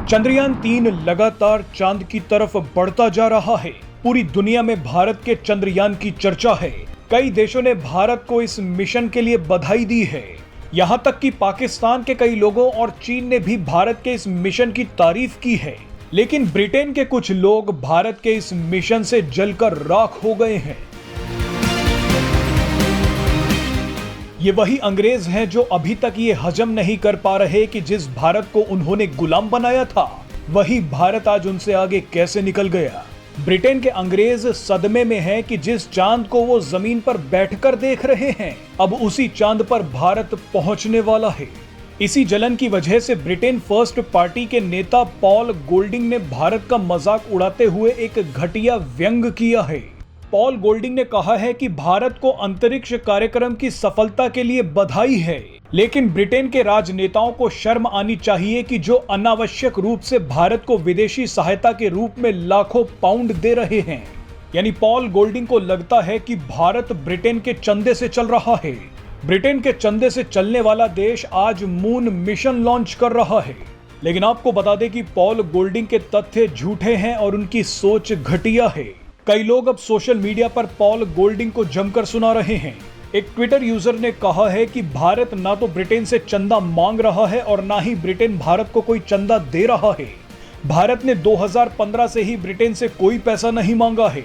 चंद्रयान-3 लगातार चांद की तरफ बढ़ता जा रहा है। पूरी दुनिया में भारत के चंद्रयान की चर्चा है। कई देशों ने भारत को इस मिशन के लिए बधाई दी है। यहाँ तक कि पाकिस्तान के कई लोगों और चीन ने भी भारत के इस मिशन की तारीफ की है। लेकिन ब्रिटेन के कुछ लोग भारत के इस मिशन से जलकर राख हो गए हैं। ये वही अंग्रेज हैं जो अभी तक ये हजम नहीं कर पा रहे कि जिस भारत को उन्होंने गुलाम बनाया था, वही भारत आज उनसे आगे कैसे निकल गया। ब्रिटेन के अंग्रेज सदमे में हैं कि जिस चांद को वो जमीन पर बैठकर देख रहे हैं, अब उसी चांद पर भारत पहुंचने वाला है। इसी जलन की वजह से ब्रिटेन फर्स्ट पार्टी के नेता पॉल गोल्डिंग ने भारत का मजाक उड़ाते हुए एक घटिया व्यंग किया है। पॉल गोल्डिंग ने कहा है कि भारत को अंतरिक्ष कार्यक्रम की सफलता के लिए बधाई है, लेकिन ब्रिटेन के राजनेताओं को शर्म आनी चाहिए कि जो अनावश्यक रूप से भारत को विदेशी सहायता के रूप में लाखों पाउंड दे रहे हैं। यानी पॉल गोल्डिंग को लगता है कि भारत ब्रिटेन के चंदे से चल रहा है। ब्रिटेन के चंदे से चलने वाला देश आज मून मिशन लॉन्च कर रहा है। लेकिन आपको बता दें कि पॉल गोल्डिंग के तथ्य झूठे हैं और उनकी सोच घटिया है। कई लोग अब सोशल मीडिया पर पॉल गोल्डिंग को जमकर सुना रहे हैं। एक ट्विटर यूजर ने कहा है कि भारत ना तो ब्रिटेन से चंदा मांग रहा है और ना ही ब्रिटेन भारत को कोई चंदा दे रहा है। भारत ने 2015 से ही ब्रिटेन से कोई पैसा नहीं मांगा है।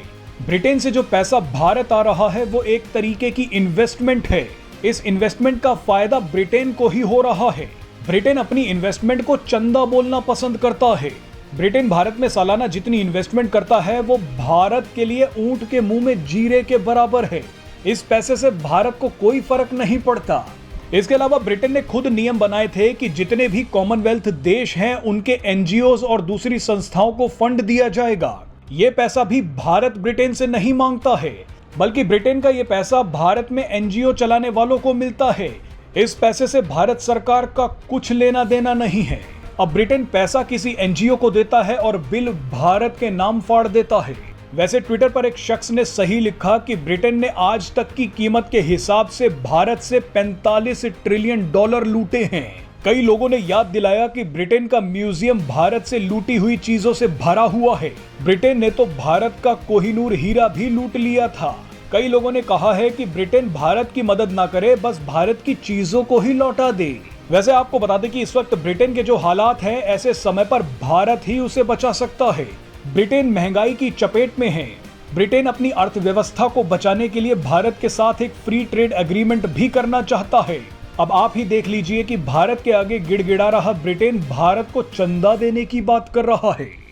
ब्रिटेन से जो पैसा भारत आ रहा है वो एक तरीके की इन्वेस्टमेंट है। इस इन्वेस्टमेंट का फायदा ब्रिटेन को ही हो रहा है। ब्रिटेन अपनी इन्वेस्टमेंट को चंदा बोलना पसंद करता है। ब्रिटेन भारत में सालाना जितनी इन्वेस्टमेंट करता है वो भारत के लिए ऊंट के मुंह में जीरे के बराबर है। इस पैसे से भारत को कोई फर्क नहीं पड़ता। इसके अलावा ब्रिटेन ने खुद नियम बनाए थे कि जितने भी कॉमनवेल्थ देश हैं उनके एनजीओज और दूसरी संस्थाओं को फंड दिया जाएगा। ये पैसा भी भारत ब्रिटेन से नहीं मांगता है, बल्कि ब्रिटेन का ये पैसा भारत में एनजीओ चलाने वालों को मिलता है। इस पैसे से भारत सरकार का कुछ लेना देना नहीं है। अब ब्रिटेन पैसा किसी एनजीओ को देता है और बिल भारत के नाम फाड़ देता है। वैसे ट्विटर पर एक शख्स ने सही लिखा कि ब्रिटेन ने आज तक की कीमत के हिसाब से भारत से 45 ट्रिलियन डॉलर लूटे हैं। कई लोगों ने याद दिलाया कि ब्रिटेन का म्यूजियम भारत से लूटी हुई चीजों से भरा हुआ है। ब्रिटेन ने तो भारत का कोहिनूर हीरा भी लूट लिया था। कई लोगों ने कहा है कि ब्रिटेन भारत की मदद ना करे, बस भारत की चीजों को ही लौटा दे। वैसे आपको बता दें कि इस वक्त ब्रिटेन के जो हालात हैं, ऐसे समय पर भारत ही उसे बचा सकता है। ब्रिटेन महंगाई की चपेट में है। ब्रिटेन अपनी अर्थव्यवस्था को बचाने के लिए भारत के साथ एक फ्री ट्रेड एग्रीमेंट भी करना चाहता है। अब आप ही देख लीजिए कि भारत के आगे गिड़गिड़ा रहा ब्रिटेन भारत को चंदा देने की बात कर रहा है।